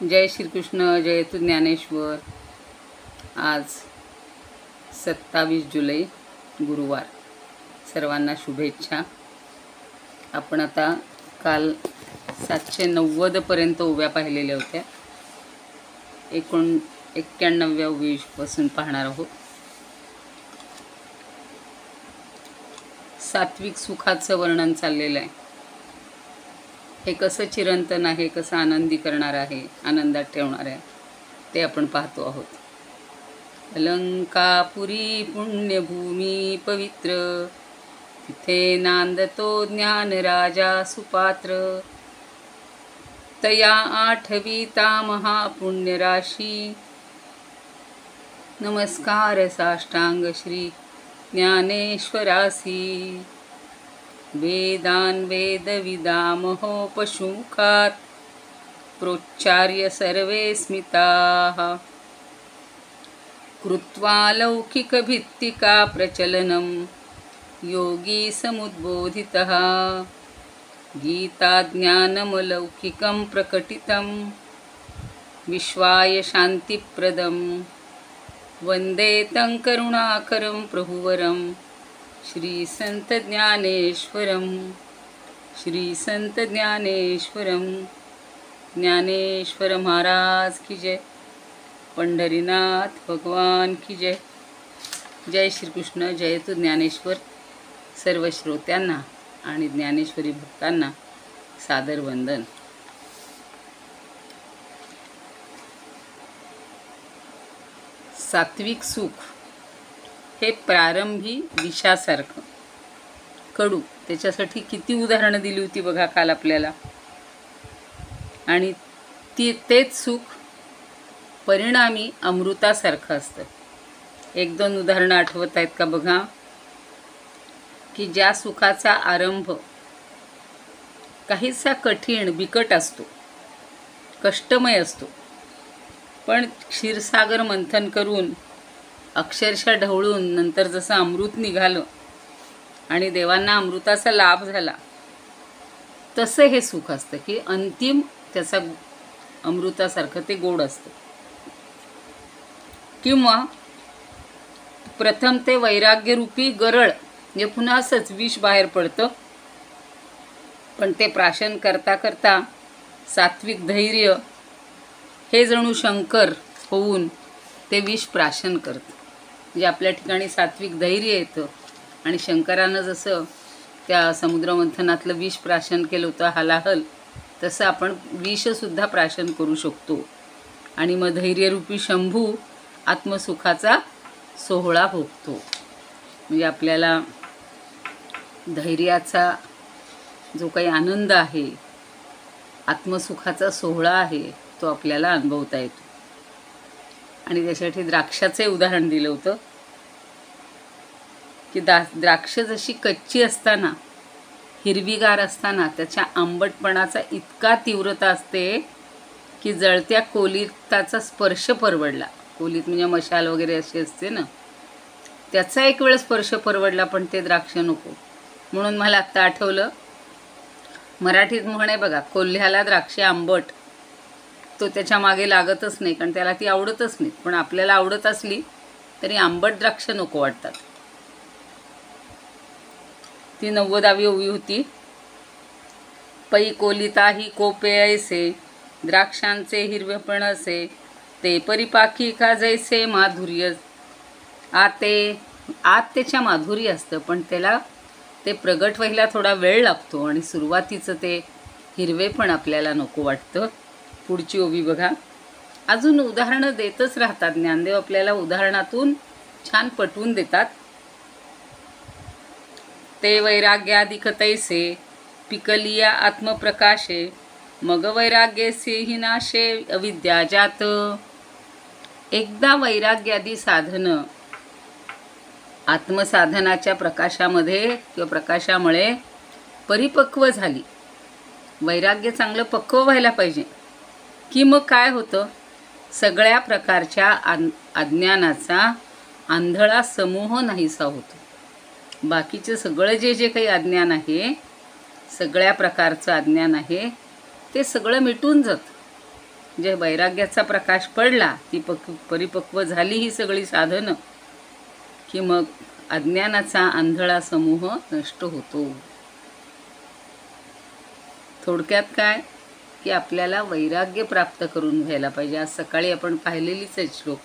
जय श्रीकृष्ण, जय तू ज्ञानेश्वर। आज 27 जुलै गुरुवार, सर्वांना शुभेच्छा। आपण आता काल 790 पर्यंत उभ्या पाहिलेल्या होत्या, 91व्या उभीपासून पाहणार आहोत। सात्विक सुखाचं वर्णन चाललेलं आहे। हे कसं चिरंतन आहे, कसं आनंदी करणार आहे, आनंदात ठेवणार आहे, ते आपण पाहतो आहोत। लंकापुरी पुण्यभूमी पवित्र, तिथे नांदतो ज्ञान राजा सुपात्र। तया आठविता महापुण्यराशी, नमस्कार साष्टांग श्री ज्ञानेश्वरासी। वेदान वेदविदामहो पशुमुखात्, प्रोच्चार्य सर्वे स्मिताः। कृत्वा लौकिकभित्तिका प्रचलनं, योगी समुद्बोधितः। गीताज्ञानमलौकिकं प्रकटितं, विश्वाय शान्तिप्रदं। वन्दे तं करुणाकरं प्रभुवरं, श्री संत ज्ञानेश्वरम। श्री संत ज्ञानेश्वरम। ज्ञानेश्वर महाराज की जय। पंढरीनाथ भगवान की जय। जय श्रीकृष्ण, जय तू ज्ञानेश्वर। सर्व श्रोत्यांना आणि ज्ञानेश्वरी भक्तांना सादर वंदन। सात्विक सुख हे प्रारंभी विषासारखं कडू, त्याच्यासाठी किती उदाहरणं दिली होती बघा काल आपल्याला। आणि तेच सुख परिणामी अमृतासारखं असतं। एक दोन उदाहरणं आठवत आहेत का बघा, की ज्या सुखाचा आरंभ काहीसा कठीण बिकट असतो, कष्टमय असतो, पण क्षीरसागर मंथन करून अक्षरशः ढवळून नंतर जसं अमृत निघालं आणि देवांना अमृताचा लाभ झाला, तसं हे सुख असतं की अंतिम त्याचा अमृतासारखं ते गोड असतं। किंवा प्रथम ते वैराग्यरूपी गरळ, जे पुन्हा असंच विष बाहेर पडतं, पण ते प्राशन करता करता सात्विक धैर्य हे जणू शंकर होऊन ते विष प्राशन करतं। म्हणजे आपल्या ठिकाणी सात्विक धैर्य येतं आणि शंकरानं जसं त्या समुद्रमंथनातलं विष प्राशन केलं होतं हलाहल, तसं आपण विषसुद्धा प्राशन करू शकतो। आणि मग धैर्यरूपी शंभू आत्मसुखाचा सोहळा भोगतो। म्हणजे आपल्याला धैर्याचा जो काही आनंद आहे, आत्मसुखाचा सोहळा आहे, तो आपल्याला अनुभवता येतो। आणि त्यासाठी द्राक्षाचे उदाहरण दिलं होतं की द्राक्ष जशी कच्ची असताना, हिरवीगार असताना त्याच्या आंबटपणाचा इतका तीव्रता असते की जळत्या कोलिताचा स्पर्श परवडला, कोलीत म्हणजे मशाल वगैरे अशी असते ना, त्याचा एक वेळ स्पर्श परवडला, पण ते द्राक्ष नको। म्हणून मला आत्ता आठवलं, मराठीत म्हण आहे बघा, कोल्ह्याला द्राक्षे आंबट, तो त्याच्या मागे लागतच नाही, कारण त्याला ती आवडतच नाही। पण आपल्याला आवडत असली तरी आंबट द्राक्ष नको वाटतात। ती 90वी ओवी होती। पै कोलिताही कोपे ऐसे, द्राक्षांचे हिरवेपण असे, ते परिपाकी का जैसे माधुर्य। आत त्याच्या माधुर्य असतं, पण त्याला ते प्रगट व्हायला थोडा वेळ लागतो आणि सुरुवातीचं ते हिरवेपण आपल्याला नको वाटतं। पुढची ओवी बघा। अजून उदाहरणं देतच राहतात ज्ञानदेव, आपल्याला उदाहरणातून छान पटवून देतात। ते वैराग्याधिक तैसे, पिकलिया आत्मप्रकाशे, मग वैराग्यसे हि नाशे अविद्या जात। एकदा वैराग्यादी साधनं आत्मसाधनाच्या प्रकाशामध्ये किंवा प्रकाशामुळे परिपक्व झाली, वैराग्य चांगलं पक्व व्हायला पाहिजे, की मग काय होतं, सगळ्या प्रकारच्या अज्ञानाचा आंधळा समूह नाहीसा होतो। बाकीचं सगळं जे काही अज्ञान आहे, सगळ्या प्रकारचं अज्ञान आहे, ते सगळं मिटून जातं। जे वैराग्याचा प्रकाश पडला, ती परिपक्व झाली ही सगळी साधनं, की मग अज्ञानाचा आंधळा समूह नष्ट होतो. थोडक्यात काय, की आपल्याला वैराग्य प्राप्त करून घ्यायला पाहिजे. आज सकाळी आपण पाहिलेलीच आहे श्लोक,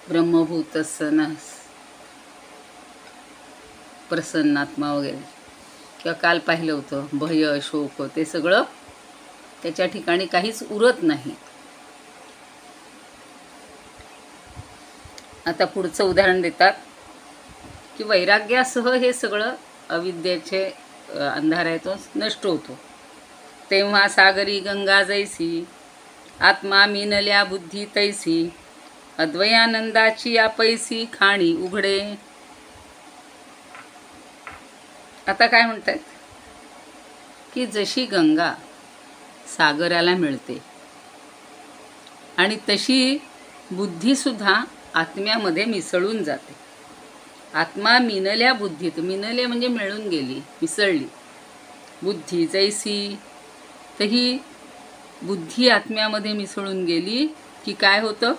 ब्रह्मभूतस्सनस प्रसन्नात्मा वगैरे, किंवा काल पाहिलं होतं भय शोक, ते सगळं त्याच्या ठिकाणी काहीच उरत नाही. आता पुढचं उदाहरण देतात की वैराग्यासह हे सगळं अविद्येचे अंधार आहे तो नष्ट होतो. तेव्हा सागरी गंगा जैसी, आत्मा मीनल्या बुद्धी तैसी, अद्वयानंदाची आपैसी खाणी उघडे. आता काय म्हणतात की जशी गंगा सागराला मिळते आणि तशी बुद्धीसुद्धा आत्म्यामध्ये मिसळून जाते. आत्मा मिनल्या बुद्धीत, मिनले म्हणजे मिळून गेली, मिसळली. बुद्धी जैसी, तर ही बुद्धी आत्म्यामध्ये मिसळून गेली की काय होतं,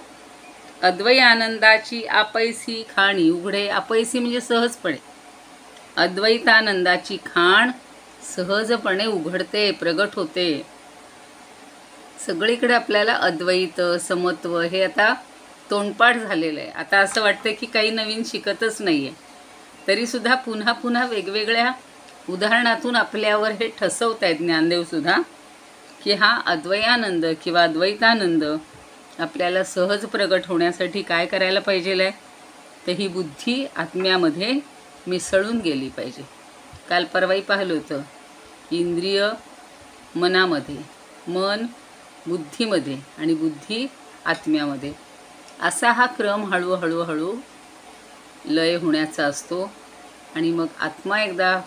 अद्वय आनंदाची आपैसी खाणी उघडे. आपैसी म्हणजे सहजपणे, अद्वैतानंदाची खाण सहजपणे उघडते, प्रगट होते. सगळीकडे आपल्याला अद्वैत समत्व हे आता तोंडपाठ झालेलं आहे. आता असं वाटतं की काही नवीन शिकतच नाही आहे, तरीसुद्धा पुन्हा पुन्हा वेगवेगळ्या उदाहरणातून आपल्यावर हे ठसवत आहेत ज्ञानदेवसुद्धा, की हा अद्वयानंद किंवा अद्वैतानंद आपल्याला सहज प्रगट होण्यासाठी काय करायला पाहिजे आहे, तर ही बुद्धी आत्म्यामध्ये मिसळून गेली पाहिजे. काल परवाही पाहिलं होतं, इंद्रिय मनामध्ये, मन बुद्धीमध्ये आणि बुद्धी आत्म्यामध्ये, असा हा क्रम हळूहळू लय होण्याचा असतो. आणि मग आत्मा एकदा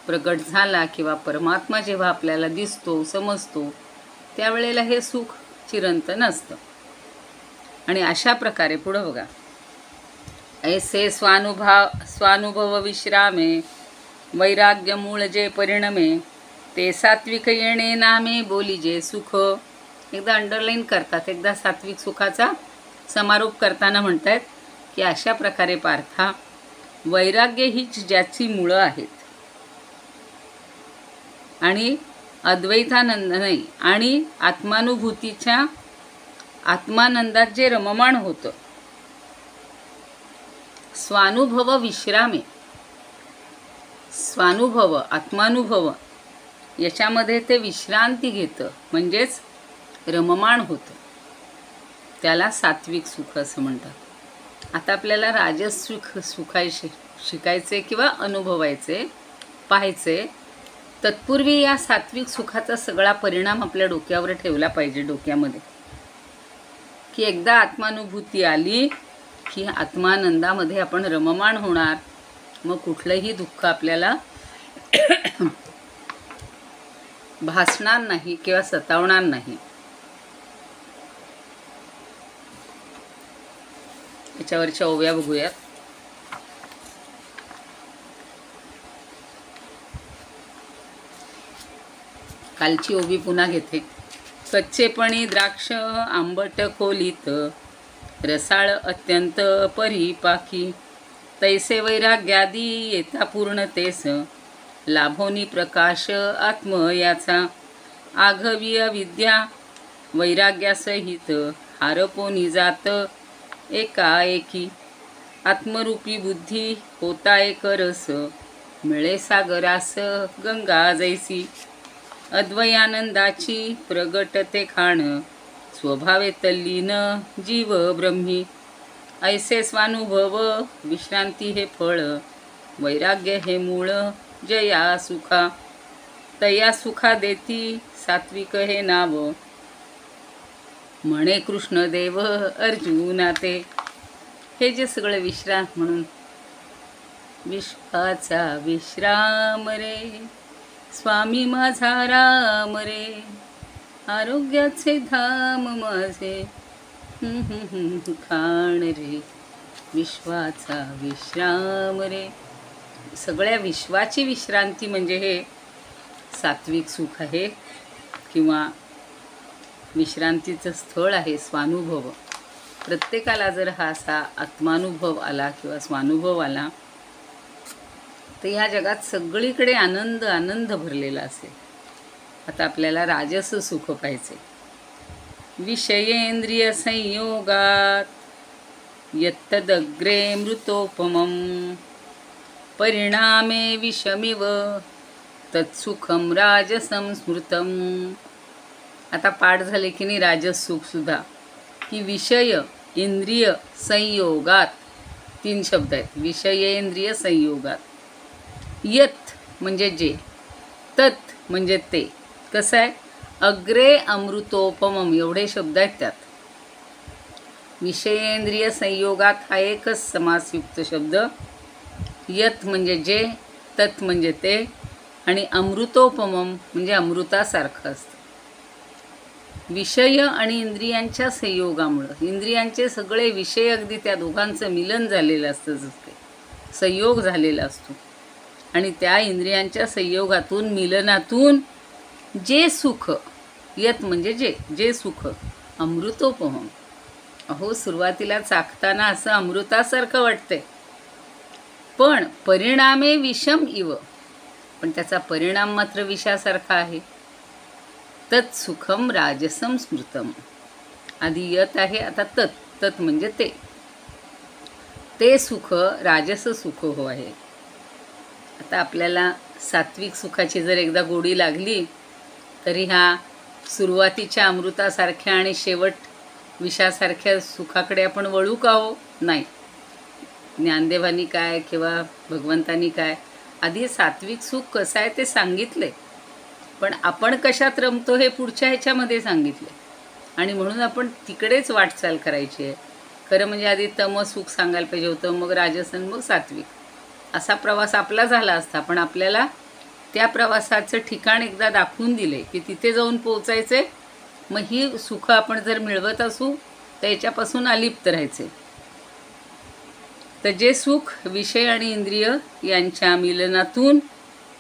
प्रगट झाला किंवा परमात्मा जेव्हा आपल्याला दिसतो, समजतो, त्यावेळेला हे सुख चिरंतन असतं. आणि अशा प्रकारे पुढं बघा, ऐसे स्वानुभव विश्रामे, वैराग्य मूळ जे परिणमे, ते सात्विक येणे नामे बोलीजे सुख. एकदा अंडरलाईन करतात, एकदा सात्विक सुखाचा समारोप करताना म्हणतात की अशा प्रकारे पार्था, वैराग्य हीच ज्याची मुळं आहेत आणि अद्वैतानंद नाही, आणि आत्मानुभूतीच्या आत्मानंदात जे रममाण होतं, स्वानुभव विश्रामे, स्वानुभव आत्मानुभव याच्यामध्ये ते विश्रांती घेतं, म्हणजेच रममाण होतं, त्याला सात्विक सुख असं म्हणतात. आता आपल्याला राजस सुख शिकायचे किंवा अनुभवायचे, पाहायचे. तत्पूर्वी या सात्विक सुखाचा सगळा परिणाम आपल्या डोक्यावर ठेवला पाहिजे, डोक्यामध्ये, की एकदा आत्मानुभूती आली की आत्मानंदामध्ये आपण रममाण होणार, मग कुठलंही दुःख आपल्याला भासणार नाही किंवा सतावणार नाही. याच्यावरच्या ओव्या बघूयात. कालची ओवी पुन्हा घेते. कच्चेपणी द्राक्ष आंबट खोलीत, रसाळ अत्यंत परिपाकी, तैसे वैराग्यादी येता पूर्णतेस, लाभोनी प्रकाश आत्म याचा, आघवी अविद्या वैराग्यासहित, हारपोनी जात एकाएकी, आत्मरूपी बुद्धी होता एक रस, मिळे सागरास गंगा जैसी, अद्वयानंदाची प्रगटते खाण, स्वभावे तल्लीन जीव ब्रह्मी, ऐसे स्वानुभव विश्रांती हे फळ, वैराग्य हे मूळ जया सुखा, तया सुखा देती सात्विक हे नाव, म्हणे कृष्णदेव अर्जुना ते. हे जे सगळे विश्राम म्हणून, विश्वाचा विश्राम रे स्वामी माझा राम रे, आरोग्याचे धाम माझे खाण रे, विश्वाचा विश्राम रे. सगळ्या विश्वाची विश्रांती म्हणजे हे सात्विक सुख आहे, किंवा विश्रांतीचं स्थळ आहे स्वानुभव. प्रत्येकाला जर हा असा आत्मानुभव आला किंवा स्वानुभव आला तर ह्या जगात सगळीकडे आनंद आनंद भरलेला असेल. आता आपल्याला राजस सुख पाहिजे. विषयेंद्रिय संयोगात यत्तदग्रे मृतोपमं परिणामे विषमिव तत्सुखम राजसं स्मृतम. आता पाठ झाले की नाही राजस सुख सुद्धा, की विषय इंद्रिय संयोगात 3 शब्द आहेत. विषयेंद्रिय संयोगात. यत म्हणजे जे, तत् म्हणजे ते. कसं आहे? अग्रे अमृतोपमम एवढे शब्द आहेत त्यात. विषयेंद्रिय संयोगात हा एकच समासयुक्त शब्द. यत म्हणजे जे, तत् म्हणजे ते, आणि अमृतोपमम म्हणजे अमृतासारखं असतं. विषय आणि इंद्रियांच्या संयोगामुळं, इंद्रियांचे सगळे विषय अगदी त्या दोघांचं मिलन झालेलं असतं, जसं संयोग झालेला असतो. आणि त्या इंद्रियांच्या संयोगातून मिलनातून जे सुख, यत म्हणजे जे सुख, अमृतोपमम. अहो, सुरुवातीला चाखताना असं अमृतासारखं वाटतंय, पण परिणामे विषम इव, पण त्याचा परिणाम मात्र विषासारखा आहे. तत् सुखम राजसम स्मृतम. आधी यत आहे, आता तत् म्हणजे ते सुख राजस सुख हो आहे. आता आपल्याला सात्विक सुखाची जर एकदा गोडी लागली तरी ह्या सुरुवातीच्या अमृतासारख्या आणि शेवट विषासारख्या सुखाकडे आपण वळू का हो? नाही. ज्ञानदेवानी काय किंवा भगवंतानी काय आधी सात्विक सुख कसं आहे ते सांगितले, पण आपण कशात रमतो हे पुढच्या ह्याच्यामध्ये सांगितले. आणि म्हणून आपण तिकडेच वाटचाल करायची आहे. खरं म्हणजे आधी तमसुख सांगायला पाहिजे होतं, मग राजसन, मग सात्विक. असा प्रवास आपला झाला असता, पण आपल्याला त्या प्रवासाचं ठिकाण एकदा दाखवून दिले की तिथे जाऊन पोचायचे. मग ही सुख आपण जर मिळवत असू तर याच्यापासून अलिप्त राहायचे. तर जे सुख विषय आणि इंद्रिय यांच्या मिलनातून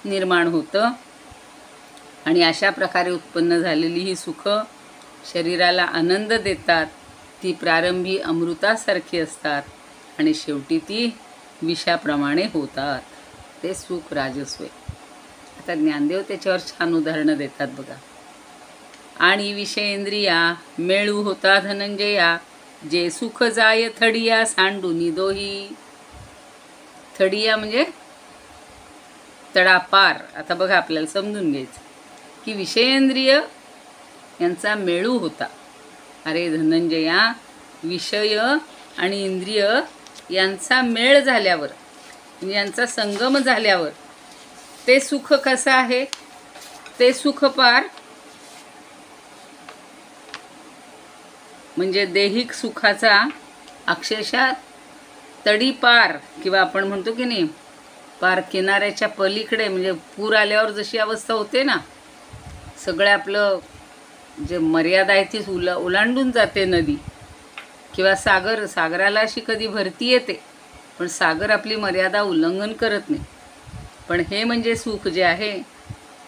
निर्माण होतं आणि अशा प्रकारे उत्पन्न झालेली ही सुख शरीराला आनंद देतात. ती प्रारंभी अमृतासारखी असतात आणि शेवटी ती विषाप्रमाणे होतात. ते सुख राजस्व. आता ज्ञानदेव त्याच्यावर छान उदाहरणं देतात बघा. आणि विषयेंद्रिया मेळू होता धनंजया, जे सुख जाय थडिया सांडूनी दोही. थडिया म्हणजे तडापार. आता बघा आपल्याला समजून घ्यायचं की विषयेंद्रिय यांचा मेळू होता. अरे धनंजया, विषय आणि इंद्रिय यांचा मेळ झाल्यावर, म्हणजे यांचा संगम झाल्यावर ते सुख कसं आहे? ते सुख पार म्हणजे दैहिक सुखाचा अक्षरशः तडीपार, किंवा आपण म्हणतो की नाही पार किनाऱ्याच्या पलीकडे, म्हणजे पूर आल्यावर जशी अवस्था होते ना, सगळं आपलं जे मर्यादा आहे ती ओलांडून जाते नदी किंवा सागराला अशी कधी भरती येते, पण सागर आपली मर्यादा उल्लंघन करत नाही. पण हे म्हणजे सुख जे आहे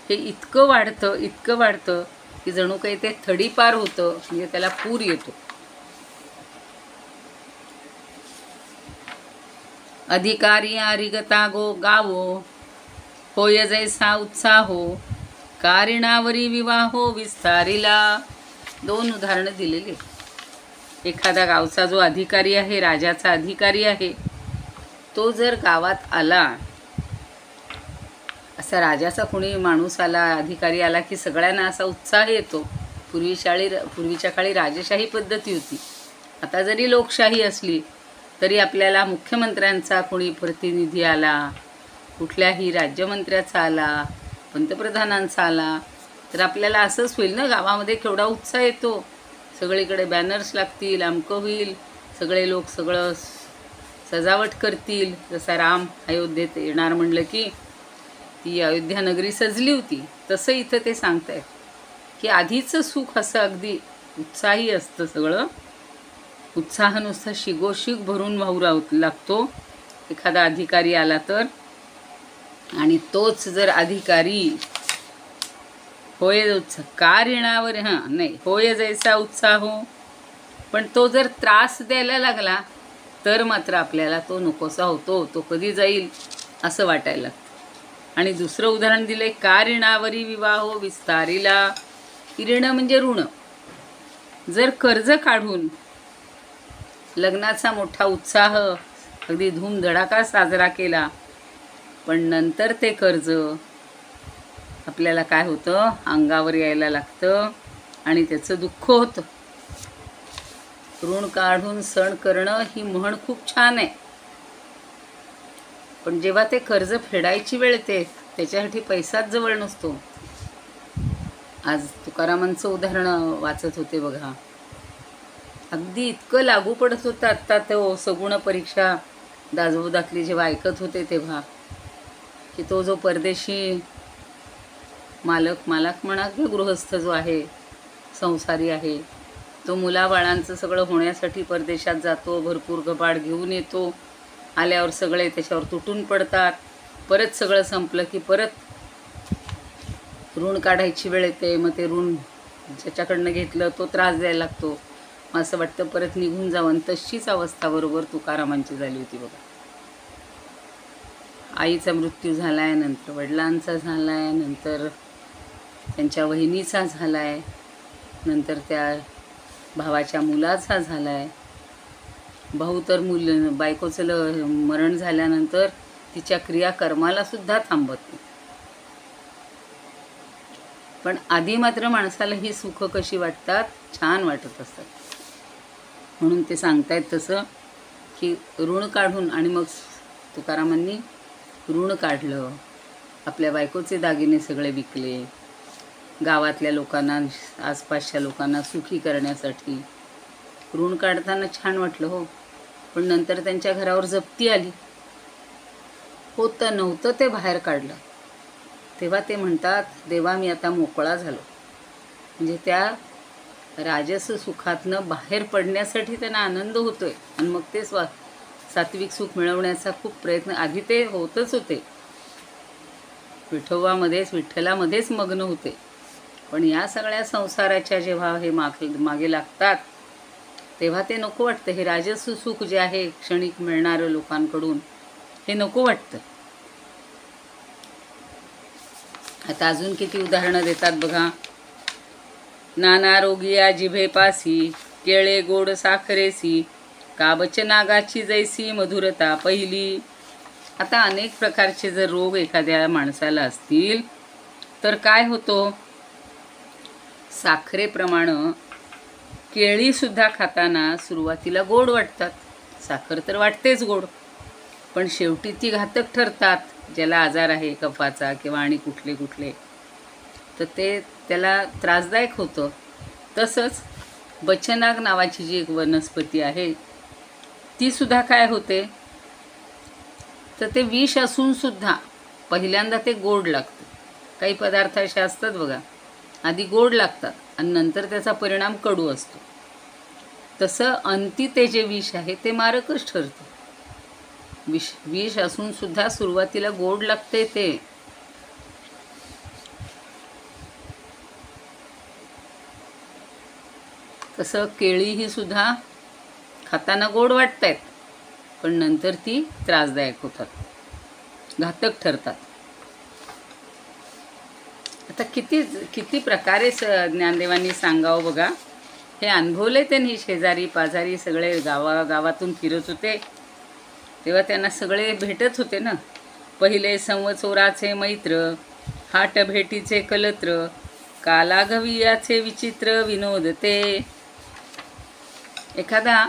हे इतकं वाढतं की जणू काही ते थडीपार होतं, म्हणजे त्याला पूर येतो. अधिकारी आरिगता गो गावो, होय जैसा उत्साहो, कारिणावरी विवाहो विस्तारिला. 2 उदाहरणं दिलेली. एखादा गावचा जो अधिकारी आहे, राजाचा अधिकारी आहे, तो जर गावात आला, असा राजाचा कोणी माणूस आला, अधिकारी आला की सगळ्यांना असा उत्साह येतो. पूर्वीच्या काळी राजशाही पद्धती होती. आता जरी लोकशाही असली तरी आपल्याला मुख्यमंत्र्यांचा कोणी प्रतिनिधी आला, कुठल्याही राज्यमंत्र्याचा आला, पंतप्रधानांचा आला, तर आपल्याला असंच होईल ना, गावामध्ये केवढा उत्साह येतो. सगळीकडे बॅनर्स लागतील, अमकं होईल, सगळे लोक सगळं सजावट करतील. जसा राम अयोध्येत येणार म्हणलं की ती अयोध्या नगरी सजली होती, तसं इथं ते सांगतायत की आधीचं सुख असं अगदी उत्साही असतं. सगळं उत्साह नुसता शिगोशिग भरून वाहू लागतो एखादा अधिकारी आला तर. आणि तोच जर अधिकारी होय उत्साह का ऋणावर, हां नाही, होय जैसा उत्साह हो. पण तो जर त्रास द्यायला लागला तर मात्र आपल्याला तो नकोसा होतो, तो कधी जाईल असं वाटायला लागतं. आणि दुसरं उदाहरण दिले, का ऋणावरी विवाहो विस्तारिला. ऋण म्हणजे ऋण. जर कर्ज काढून लग्नाचा मोठा उत्साह अगदी धूमधडाका साजरा केला, पण नंतर ते कर्ज आपल्याला काय होतं, अंगावर यायला लागतं आणि त्याचं दुःख होतं. ऋण काढून सण करणं ही म्हण खूप छान आहे, पण जेव्हा ते कर्ज फेडायची वेळ येते त्याच्यासाठी पैसाच जवळ नसतो. आज तुकारामांचं उदाहरण वाचत होते बघा, अगदी इतकं लागू पडत होतं. आत्ता तो सगुण परीक्षा दासबोधातली जेव्हा ऐकत होते तेव्हा, की तो जो परदेशी मालक म्हणा की गृहस्थ जो आहे, संसारी आहे, तो मुलाबाळांचं सगळं होण्यासाठी परदेशात जातो, भरपूर गबाड घेऊन येतो. आल्यावर सगळे त्याच्यावर तुटून पडतात. परत सगळं संपलं की परत ऋण काढायची वेळ येते. मग ते ऋण ज्याच्याकडनं घेतलं तो त्रास द्यायला लागतो. असं वाटतं परत निघून जावं. तशीच अवस्था बरोबर तुकारामांची झाली होती बघा. आईचा मृत्यू झाला आहे, नंतर वडिलांचा झाला आहे, नंतर त्यांच्या वहिनीचा झाला आहे, नंतर त्या भावाच्या मुलाचा झाला आहे. भाऊ तर बायकोचं मरण झाल्यानंतर तिच्या क्रियाकर्माला सुद्धा थांबत नाही. पण आधी मात्र माणसाला ही सुख कशी वाटतात, छान वाटत असतात. म्हणून ते सांगतायत तसं की ऋण काढून, आणि मग तुकारामांनी ऋण काढलं, आपल्या बायकोचे दागिने सगळे विकले, गावातल्या लोकांना, आसपासच्या लोकांना सुखी करण्यासाठी. ऋण काढताना छान वाटलं हो, पण नंतर त्यांच्या घरावर जप्ती आली. होतं नव्हतं ते बाहेर काढलं. तेव्हा ते म्हणतात, देवा मी आता मोकळा झालो. म्हणजे त्या राजस सुखातनं बाहेर पडण्यासाठी त्यांना आनंद होतोय, आणि मग ते सात्विक सुख मिळवण्याचा खूप प्रयत्न. आधी ते होतच होते, विठ्ठलामध्येच मग्न होते, पण या सगळ्या संसाराच्या जेव्हा हे मागे लागतात तेव्हा ते नको वाटतं. हे राजस सुख जे आहे क्षणिक मिळणारं लोकांकडून, हे नको वाटतं. आता अजून किती उदाहरणं देतात बघा. नाना रोगिया जिभेपासी, केळे गोड साखरेसी, काबच नागाची जैसी मधुरता पहिली. आता अनेक प्रकारचे जर रोग एखाद्या माणसाला असतील तर काय होतो, साखरेप्रमाणे केळीसुद्धा खाताना सुरुवातीला गोड वाटतात. साखर तर वाटतेच गोड, पण शेवटी ती घातक ठरतात. ज्याला आजार आहे कफाचा किंवा आणि कुठले तर ते त्याला त्रासदायक होतं. तसंच बचनाग नावाची जी एक वनस्पती आहे ती सुद्धा काय होते, तर ते विष असून सुद्धा पहिल्यांदा ते गोड लागतं. काही पदार्थ असे असतात बघा, आधी गोड लागतात आणि नंतर त्याचा परिणाम कडू असतो. तसं अंती ते जे विष आहे ते मारकच ठरतं. विष असून सुद्धा सुरुवातीला गोड लागते ते. तसं केळी ही सुद्धा खाताना गोड वाटतायत, पण नंतर ती त्रासदायक होतात, घातक ठरतात. आता किती प्रकारे ज्ञानदेवांनी सांगावं बघा. हे अनुभवले त्यांनी. शेजारी पाजारी सगळे गावातून फिरत होते तेव्हा त्यांना सगळे भेटत होते ना. पहिले संवत्सराचे मैत्र, हाट भेटीचे कलत्र, कालाघवियाचे विचित्र विनोद ते. एखादा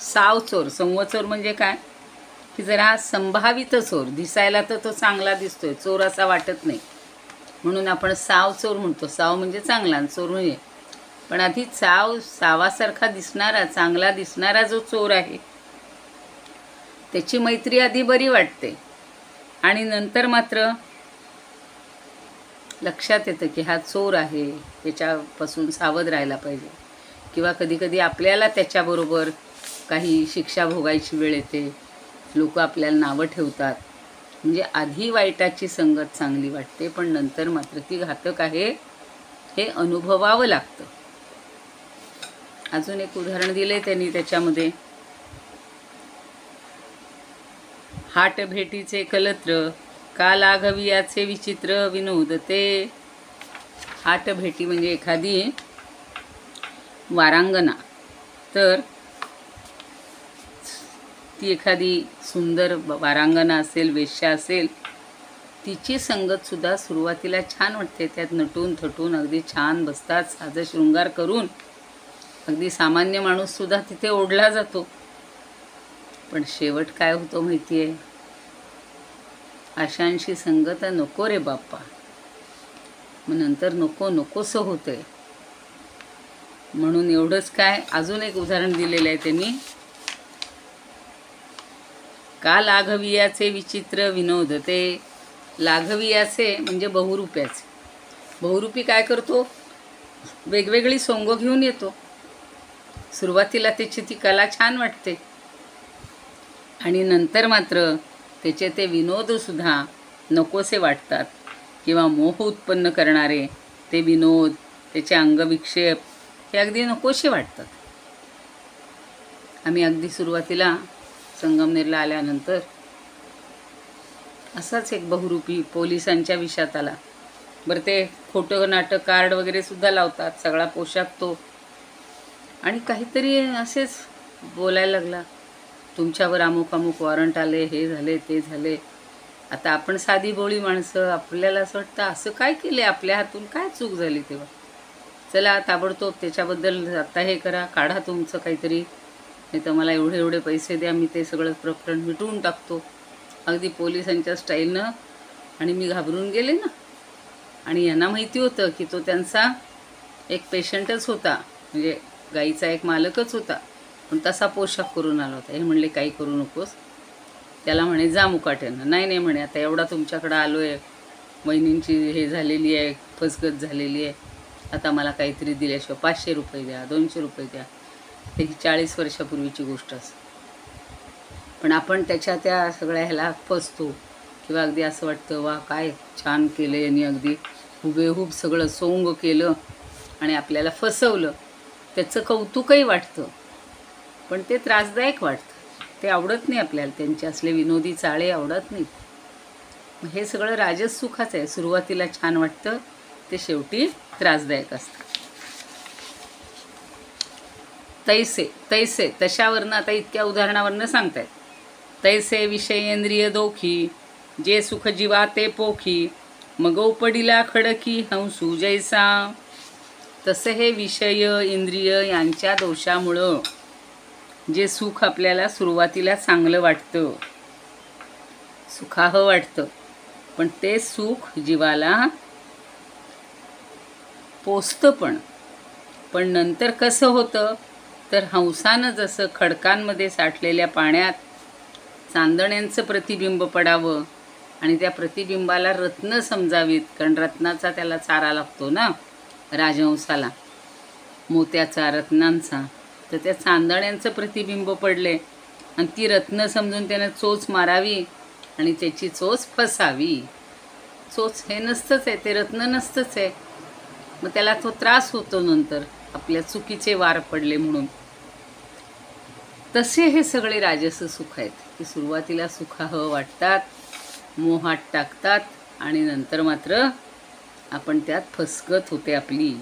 साव चोर, संवत्सर म्हणजे काय की जरा संभावित चोर, दिसायला तर तो चांगला दिसतोय, चोर असा वाटत नाही, म्हणून आपण साव चोर म्हणतो. साव म्हणजे चांगला, चोर म्हणजे. पण आधी सावासारखा दिसणारा, चांगला दिसणारा जो चोर आहे त्याची मैत्री आधी बरी वाटते, आणि नंतर मात्र लक्षात येतं की हा चोर आहे, त्याच्यापासून सावध राहायला पाहिजे. किंवा कधीकधी आपल्याला त्याच्याबरोबर काही शिक्षा भोगायची वेळ येते, लोक आपल्याला नावं ठेवतात. म्हणजे आधी वाईटाची संगत चांगली वाटते, पण नंतर मात्र ती घातक आहे हे अनुभवावं लागतं. अजून एक उदाहरण दिले त्यांनी त्याच्यामध्ये. हाट भेटीचे कलत्र, का लाघवियाचे विचित्र विनोद ते. हाट भेटी म्हणजे एखादी वारांगना, तर ती एखादी सुंदर वारांगना असेल, वेश्या असेल, तिची संगतसुद्धा सुरुवातीला छान वाटते. त्यात नटून थटून अगदी छान बसतात, साजं शृंगार करून अगदी सामान्य माणूससुद्धा तिथे ओढला जातो. पण शेवट काय होतो माहिती आहे? अशांशी संगत नको रे बाप्पा. मग नंतर नको नकोसं होतंय. म्हणून एवढंच काय, अजून एक उदाहरण दिलेलं आहे त्यांनी. का लाघवियाचे विचित्र विनोद ते. लाघवियाचे म्हणजे बहुरूप्याचे. बहुरूपी काय करतो? वेगवेगळी सोंग घेऊन येतो. सुरुवातीला त्याची ती कला छान वाटते आणि नंतर मात्र त्याचे ते विनोदसुद्धा नकोसे वाटतात, किंवा मोह उत्पन्न करणारे ते विनोद, त्याचे अंगविक्षेप हे अगदी नकोसे वाटतात. आम्ही अगदी सुरुवातीला संगमनेरला आल्यानंतर असाच एक बहुरूपी पोलिसांच्या विषयात आला. बरं, ते खोटं नाटक कार्ड वगैरे सुद्धा लावतात, सगळा पोशाख तो, आणि काहीतरी असेच बोलायला लागला, तुमच्यावर अमुक अमुक वॉरंट आले, हे झाले ते झाले. आता आपण साधी भोळी माणसं, आपल्याला असं वाटतं असं काय केले, आपल्या हातून काय चूक झाली, तेव्हा चला ताबडतोब त्याच्याबद्दल आता हे करा, काढा तुमचं काहीतरी, नाही तर मला एवढे एवढे पैसे द्या, मी ते सगळं प्रकरण मिटवून टाकतो. अगदी पोलिसांच्या स्टाईलनं. आणि मी घाबरून गेले ना. आणि यांना माहिती होतं की तो त्यांचा एक पेशंटच होता, म्हणजे गाईचा एक मालकच होता, पण तसा पोशाख करून आला होता. हे म्हणले काही करू नकोस. त्याला म्हणे जा मुकाट्यानं. नाही नाही म्हणे, आता एवढा तुमच्याकडं आलो आहे, वहिनींची हे झालेली आहे, फसगत झालेली आहे, आता मला काहीतरी दिल्याशिवाय 500 रुपये द्या, 200 रुपये द्या. ते 40 वर्षापूर्वीची गोष्ट असते. पण आपण त्याच्या त्या सगळ्या ह्याला फसतो, किंवा अगदी असं वाटतं वा काय छान केलं यांनी, अगदी हुबेहूब सगळं सोंग केलं आणि आपल्याला फसवलं. त्याचं कौतुकही वाटतं, पण ते त्रासदायक वाटतं. ते आवडत नाही आपल्याला, त्यांचे असले विनोदी चाळे आवडत नाहीत. हे सगळं राजस सुखाचं आहे. सुरुवातीला छान वाटतं, ते शेवटी त्रासदायक असतं. तैसे तैसे तशावरनं आता इतक्या उदाहरणावरनं सांगतायत. तैसे विषयेंद्रिय दोखी, जे सुख जीवा ते पोखी, मगो पडिला खडकी हंसू जैसा. तसं हे विषय इंद्रिय यांच्या दोषामुळं जे सुख आपल्याला सुरुवातीला चांगलं वाटतं, सुखावं वाटतं, पण ते सुख जीवाला पोचतं. पण नंतर कसं होतं तर हंसानं जसं खडकांमध्ये साठलेल्या पाण्यात चांदण्यांचं प्रतिबिंब पडावं आणि त्या प्रतिबिंबाला रत्न समजावीत, कारण रत्नाचा त्याला चारा लागतो ना राजहंसाला, मोत्याचा, रत्नांचा. तर त्या चांदण्यांचं प्रतिबिंब पडले आणि ती रत्न समजून त्यानं चोच मारावी आणि त्याची चोच फसावी. चोच हे नसतंच आहे, ते रत्न नसतंच आहे. मग त्याला तो त्रास होतो नंतर, आपल्या चुकीचे वार पडले म्हणून. तसे हे सगळे राजस सुख आहेत की सुरुवातीला सुखावं वाटतात, मोहात टाकतात आणि नंतर मात्र आपण त्यात फसगत होते आपली.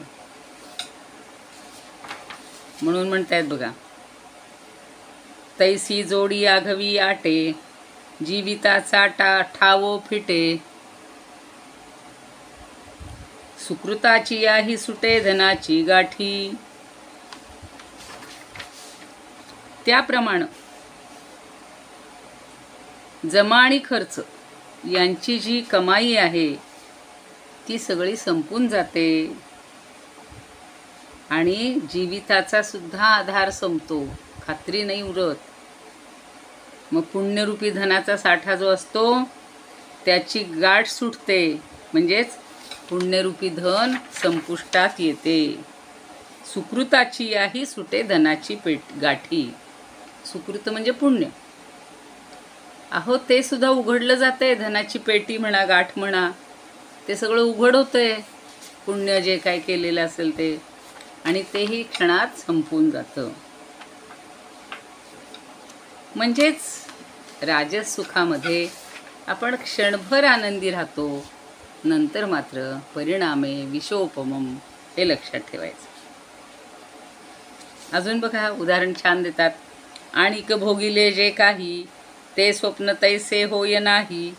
म्हणून म्हणतायत बघा, तैसी जोडी आघवी आटे, जीविताचा ठावो फिटे, सुकृताची याही सुटे धनाची गाठी. त्याप्रमाणे जमा आणि खर्च यांची जी कमाई आहे ती सगळी संपून जाते आणि जीविताचा सुद्धा आधार संपतो, खात्री नाही उरत. मग पुण्यरूपी धनाचा साठा जो असतो त्याची गाठ सुटते, म्हणजेच पुण्यरूपी धन संपुष्टात येते. सुकृताची याही सुटे धनाची गाठी. सुकृत म्हणजे पुण्य. अहो ते सुद्धा उघडलं जातंय, धनाची पेटी म्हणा, गाठ म्हणा, ते सगळं उघड होतंय. पुण्य जे काय केलेलं असेल ते, आणि तेही क्षणात संपून जातं. म्हणजेच राजस सुखामध्ये आपण क्षणभर आनंदी राहतो, नंतर मात्र परिणामे विषोपमम, हे लक्षात ठेवायचं. अजून बघा उदाहरण छान देतात. आणिक भोगिले जे काही ते स्वप्न तैसे होय नाही,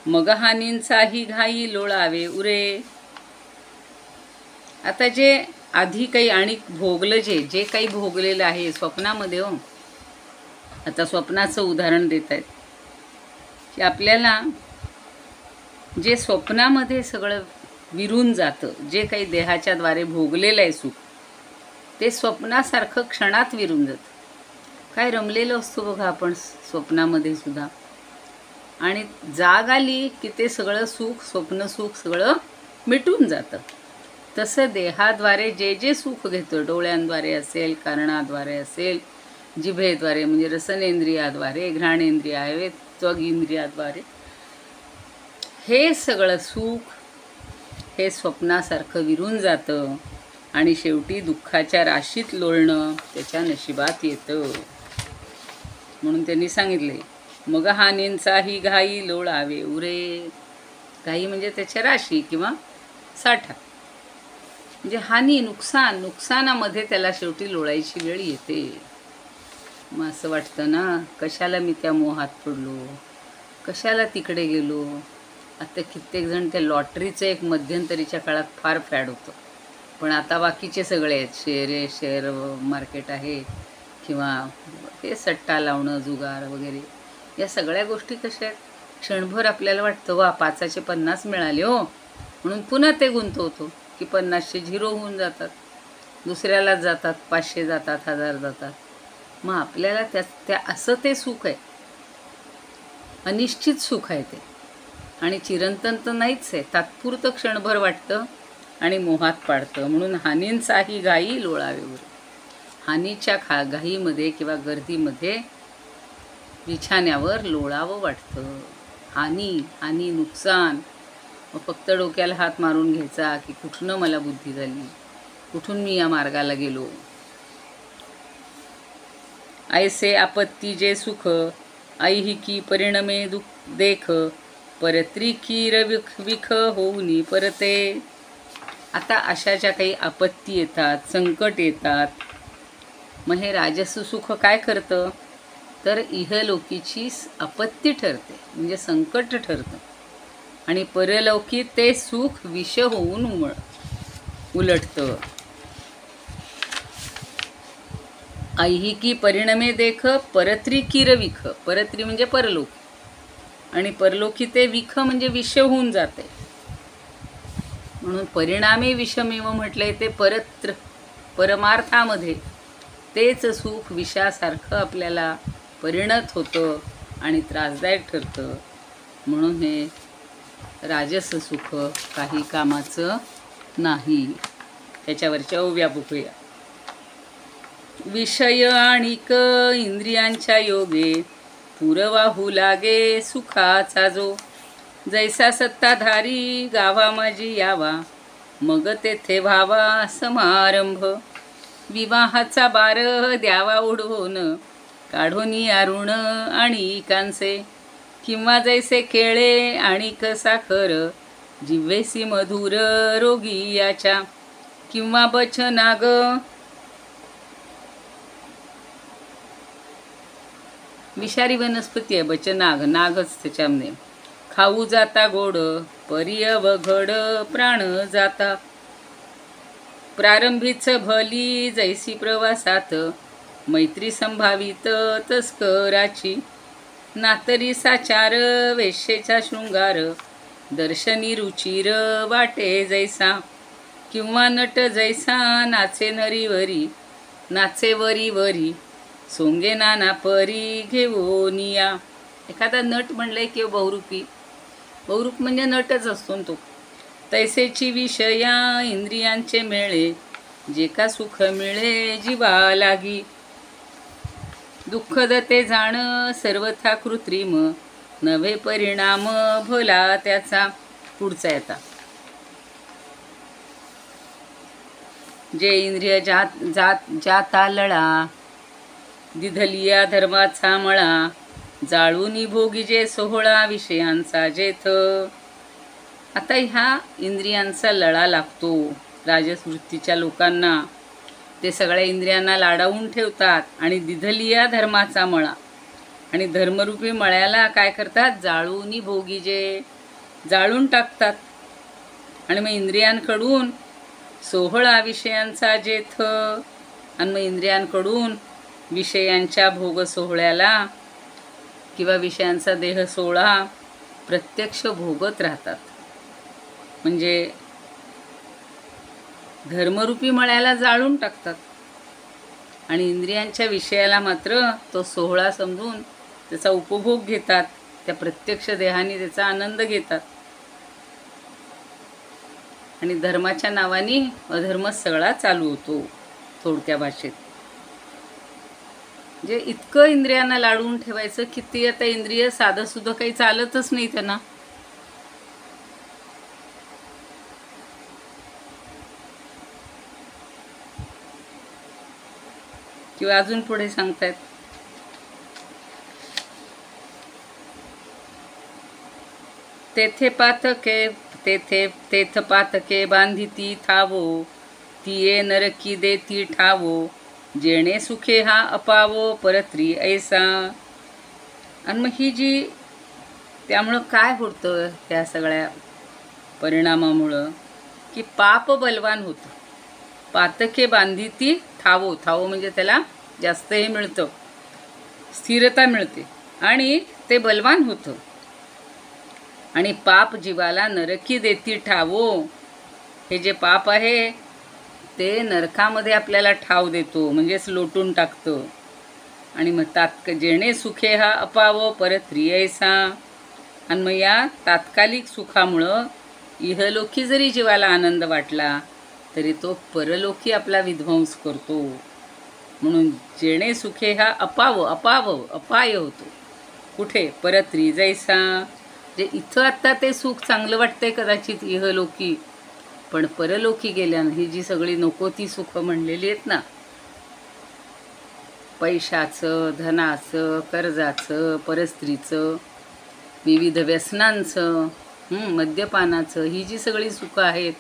मग हानींचाही घाई लोळावे उरे. आता जे आधी काही आणिक भोगलं, जे काही भोगलेलं आहे स्वप्नामध्ये, हो आता स्वप्नाचं उदाहरण देत आहेत की आपल्याला जे स्वप्नामध्ये सगळं विरून जातं, जे काही देहाच्या द्वारे भोगलेलं आहे सुख, ते स्वप्नासारखं क्षणात विरून जातं. काय रमलेलं असतो बघा आपण स्वप्नामध्ये सुद्धा, आणि जाग आली की ते सगळं सुख, स्वप्न सुख सगळं मिटून जातं. तसं देहाद्वारे जे जे सुख घेतो, डोळ्यांद्वारे असेल, कर्णाद्वारे असेल, जिभेद्वारे म्हणजे रसनेंद्रियाद्वारे, घ्राणेंद्रियाद्वारे, त्वगिंद्रियाद्वारे, हे सगळं सुख हे स्वप्नासारखं विरून जातं आणि शेवटी दुःखाच्या राशीत लोळणं त्याच्या नशिबात येतं. म्हणून त्यांनी सांगितले, मग हानींचाही घाई लोळावे उरे. घाई म्हणजे त्याच्या राशी किंवा साठा, म्हणजे हानी, नुकसानामध्ये त्याला शेवटी लोळायची वेळ येते. मग असं वाटतं ना, कशाला मी त्या मोहात पडलो, कशाला तिकडे गेलो. आता कित्येक जण त्या लॉटरीचं एक मध्यंतरीच्या काळात फार फॅड होतं, पण आता बाकीचे सगळे आहेत, शेअर मार्केट आहे किंवा हे सट्टा लावणं, जुगार वगैरे, या सगळ्या गोष्टी कशा आहेत, क्षणभर आपल्याला वाटतं वा 5चे 50 मिळाले हो, म्हणून पुन्हा ते गुंतवतो की 50चे 0 होऊन जातात, दुसऱ्यालाच जातात, 500 जातात, 1000 जातात. मग आपल्याला त्या असं ते सुख आहे, अनिश्चित सुख आहे ते, आणि चिरंतन तर नाहीच आहे, तात्पुरतं क्षणभर वाटतं आणि मोहात पाडतं. म्हणून हानींचाही घाई लोळावेवर. हानीच्या घाईमध्ये किंवा गर्दीमध्ये बिछाण्यावर लोळावं वाटतं. हानी नुकसान. मग फक्त डोक्याला हात मारून घ्यायचा की कुठनं मला बुद्धी झाली, कुठून मी या मार्गाला गेलो. ऐसे आपत्ती जे सुख, ऐहिकी परिणमे देख, परत्रिकी विख होऊनी परते. आता अशा ज्या काही आपत्ती येतात, संकट येतात, मग हे राजस सुख काय करतं, तर इहलोकीची आपत्ती ठरते, म्हणजे संकट ठरतं, आणि परलौकी ते सुख विष होऊन उलटतं. ऐहिकी परिणमे देख, परत्रिकीर विख. परत्री म्हणजे परलोकी, आणि परलोकी ते विख म्हणजे विष होऊन जाते. म्हणून परिणामी विषमेव म्हटलंय. ते परमार्थामध्ये तेच सुख विषासारखं आपल्याला परिणत होतं आणि त्रासदायक ठरतं. म्हणून हे राजस सुख काही कामाचं नाही. त्याच्यावरच्या ओव्या बघूया. विषय आणिक इंद्रियांच्या योगे, पुरवाहू लागे सुखाचा जो. जैसा सत्ताधारी गावा माझी यावा, मग तेथे व्हावा समारंभ. विवाहाचा बार द्यावा उडवून, काढोनी अरुण आणि कांसे. किंवा जैसे केळे आणिक साखर, जिव्हेसी मधुर रोगी याच्या. किंवा बचनाग विषारी वनस्पती आहे बचनाग, नागच त्याच्यामध्ये. खाऊ जाता गोड परिय वघड प्राण जाता. प्रारंभीच भली जैसी प्रवासात, मैत्री संभावित तस्कराची. नातरी साचार वेश्येचा शृंगार, दर्शनी रुचिर वाटे जैसा. किंवा नट जैसा नाचे नरीवरी, नाचे वरी वरी सोंगे नाना परी घेऊनिया. एखादा नट म्हणलंय किंवा बहुरूपी, बहुरूप म्हणजे नटच असतो तो. तैसेची विषया इंद्रियांचे मेळे, जे का सुख मिळे जीवा लागी. दुःखद ते जाण सर्वथा कृत्रिम, नव्हे परिणाम भला त्याचा. पुढचा येता जे इंद्रिय जाता लळा, दिधलिया धर्माचा मळा, जाळूनी भोगी जे सोहळा विषयांचा जेथ. आता ह्या इंद्रियांचा लळा लागतो राजसवृत्तीच्या लोकांना. ते सगळ्या इंद्रियांना लाडावून ठेवतात आणि दिधलिया धर्माचा मळा, आणि धर्मरूपी मळ्याला काय करतात, जाळूनी भोगी जे जाळून टाकतात. आणि मग इंद्रियांकडून सोहळा विषयांचा जेथ, आणि मग इंद्रियांकडून विषयांच्या भोग सोहळ्याला किंवा विषयांचा देह सोहळा प्रत्यक्ष भोगत राहतात. म्हणजे धर्मरूपी मळ्याला जाळून टाकतात आणि इंद्रियांच्या विषयाला मात्र तो सोहळा समजून त्याचा उपभोग घेतात. त्या प्रत्यक्ष देहाने त्याचा आनंद घेतात आणि धर्माच्या नावाने अधर्मच सगळा चालू होतो. थोडक्या भाषेत म्हणजे इतकं इंद्रियांना लाडून ठेवायचं की ते आता इंद्रिय साधं सुद्धा काही चालतच नाही त्यांना. किंवा अजून पुढे सांगतायत, तेथे पातके बांधिती थावो, तिये नरकी देती ठावो, जेणे सुखे हा अपावो परत्री ऐसा. आणि मग ही जी त्यामुळं काय होतं त्या सगळ्या परिणामामुळं की पाप बलवान होतं. पातके बांधिती थावो, थावो म्हणजे त्याला जास्त हे मिळतं, स्थिरता मिळते आणि ते बलवान होतं. आणि पाप जीवाला नरकी देती ठावो, हे जे पाप आहे ते नरकामध्ये आपल्याला ठाव देतो, म्हणजेच लोटून टाकतं. आणि मग जेणे सुखे हा अपावो परत्री ऐसा. आणि मग या तात्कालिक सुखामुळं इहलोकी जरी जीवाला आनंद वाटला तरी तो परलोकी आपला विध्वंस करतो. म्हणून जेणे सुखे हा अपाय होतो. कुठे, परत्री जैसा. जे इथं आत्ता ते सुख चांगलं वाटतंय कदाचित इहलोकी, पण परलोकी गेल्यानं ही जी सगळी नको ती सुख म्हणलेली आहेत ना, पैशाचं, धनाचं, कर्जाचं, परस्त्रीचं, विविध व्यसनांचं, मद्यपानाचं, ही जी सगळी सुखं आहेत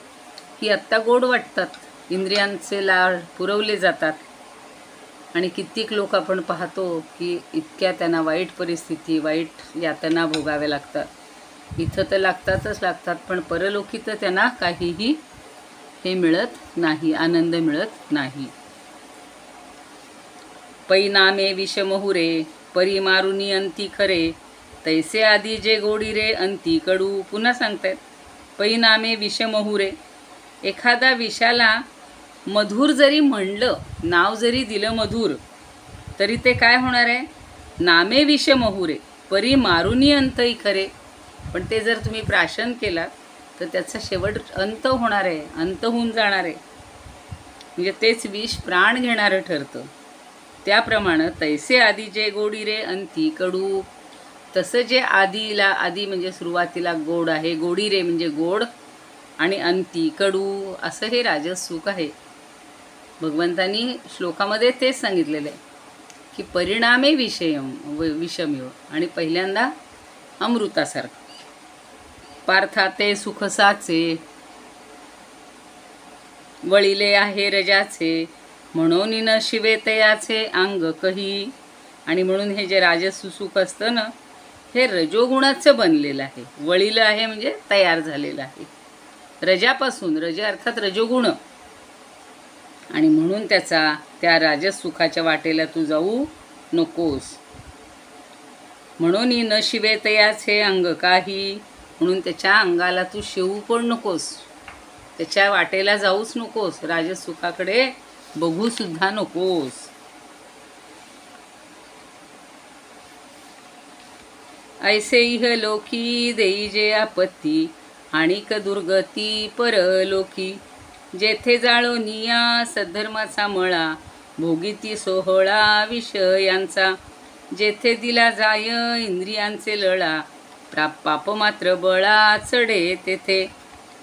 ही आत्ता गोड वाटतात, इंद्रियांचे लाड पुरवले जातात. आणि कित्येक लोक आपण पाहतो की इतक्या त्यांना वाईट परिस्थिती, वाईट यातना भोगाव्या लागतात. इथं तर लागतात, पण परलोकी तर त्यांना काहीही हे मिळत नाही, आनंद मिळत नाही. पैनामे विषमहुरे, परी मारुनी अंती खरे, तैसे आधी जे गोडी रे अंती कडू. पुन्हा सांगतायत, पैनामे विषमहुरे. एखादा विषाला मधुर जरी म्हणलं, नाव जरी दिलं मधुर, तरी ते काय होणार आहे, नामे विषमहुरे परी मारुनी अंतही खरे. पण ते जर तुम्ही प्राशन केलात तर त्याचा शेवट अंत होणार आहे, अंत होऊन जाणार आहे. म्हणजे तेच विष प्राण घेणारं ठरतं. त्याप्रमाणे तैसे आधी जे गोडी रे अंती कडू. तसं जे आधी म्हणजे सुरुवातीला गोड आहे, गोडी रे म्हणजे गोड, आणि अंती कडू, असं हे राजस सुख आहे. भगवंतांनी श्लोकामध्ये तेच सांगितलेलं आहे की परिणामे विषमयो, आणि पहिल्यांदा अमृतासारखं. पार्थाते सुख साचे, वळिले आहे रजाचे, म्हणून न शिवे तयाचे अंग कही. आणि म्हणून हे जे राजस सुख असतं ना, हे रजोगुणाचं बनलेलं आहे. वळिलं आहे म्हणजे तयार झालेलं आहे रजापासून, रज अर्थात रजोगुण. आणि म्हणून त्या राजस सुखाच्या वाटेला तू जाऊ नकोस. म्हणून न शिवे तयाचे अंग काही, म्हणून त्याच्या अंगाला तू शिवू पण नकोस, त्याच्या वाटेला जाऊच नकोस, राजस सुखाकडे बघू सुद्धा नकोस. ऐसे इह लोकी देई जे आपत्ती, आणिक दुर्गती परलोकी. जेथे जाळोनिया सद्धर्माचा मळा, भोगीती सोहळा विषयांचा. जेथे दिला जाय इंद्रियांचे लळा, पाप मात्र बळा चढे तेथे.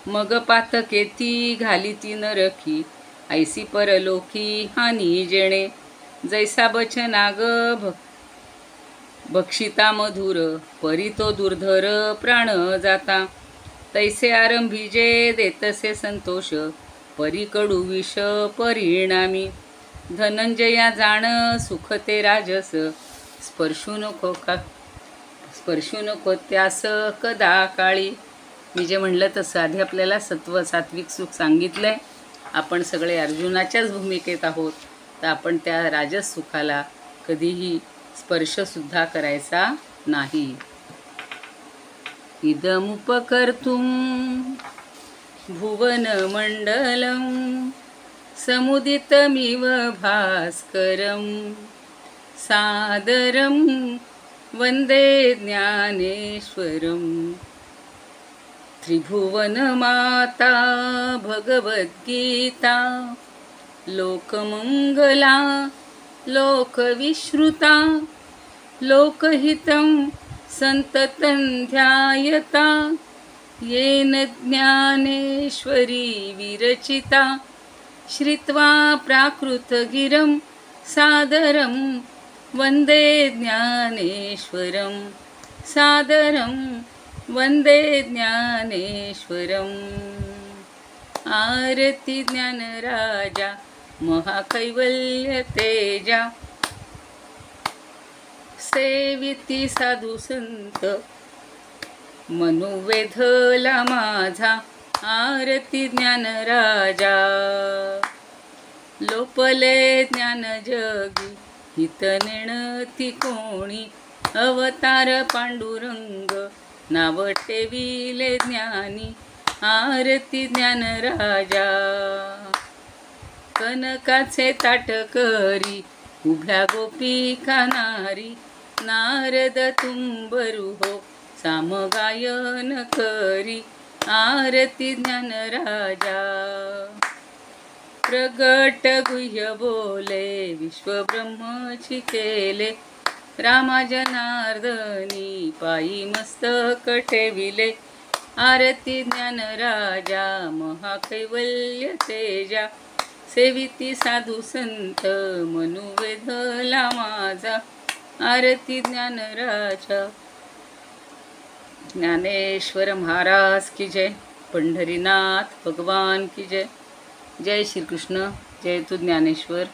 मग पातकेती घालीती नरकी, ऐसी परलोकी हानी जेणे, जैसा बचनाग भक्षिता मधुर, परी तो दुर्धर प्राण जाता, तैसे आरंभी जे देतसे संतोष, परी कडू विष परिणामी, धनंजया जाण सुख ते राजस, स्पर्शू नको त्यास कदा काळी. मी जे म्हणलं तसं आधी आपल्याला सात्विक सुख सांगितलंय. आपण सगळे अर्जुनाच्याच भूमिकेत आहोत, तर आपण त्या राजस सुखाला कधीही स्पर्शसुद्धा करायचा नाही. इदमुपकर्तुं भुवनमण्डलं समुदितमिव भास्करं, सादरं वन्दे ज्ञानेश्वरं. त्रिभुवनमाता भगवद्गीता, लोकमङ्गला लोकविश्रुता, लोकहितं संततं ध्यायता, येन ज्ञानेश्वरी विरचिता, श्रुत्वा प्राकृतगिरं सादरं वन्दे ज्ञानेश्वरं, सादरं वन्दे ज्ञानेश्वरम्. आरती ज्ञानराजा महाकैवल्य तेजा, सेविती साधू संत मनोवेधला माझा. आरती ज्ञानराजा लोपले ज्ञान जगी, हित नेणती कोणी, अवतार पांडुरंग नाव ठेविले ज्ञानी. आरती ज्ञानराजा कनकाचे ताट करी, उभ्या गोपिका नारी, नारद तुंबरू हो सामगायन करी. आरती ज्ञानराजा प्रगट गुह्य बोले, विश्वब्रह्मची केले, रामा जनार्दनी पायी मस्तक ठेविले. आरती ज्ञानराजा महाकैवल्य तेजा, सेविती साधू संत मनुवेधला माझा. आरती ज्ञानराजा. ज्ञानेश्वर महाराज की जय. पंढरीनाथ भगवान की जय. जय श्री कृष्ण. जय तू ज्ञानेश्वर.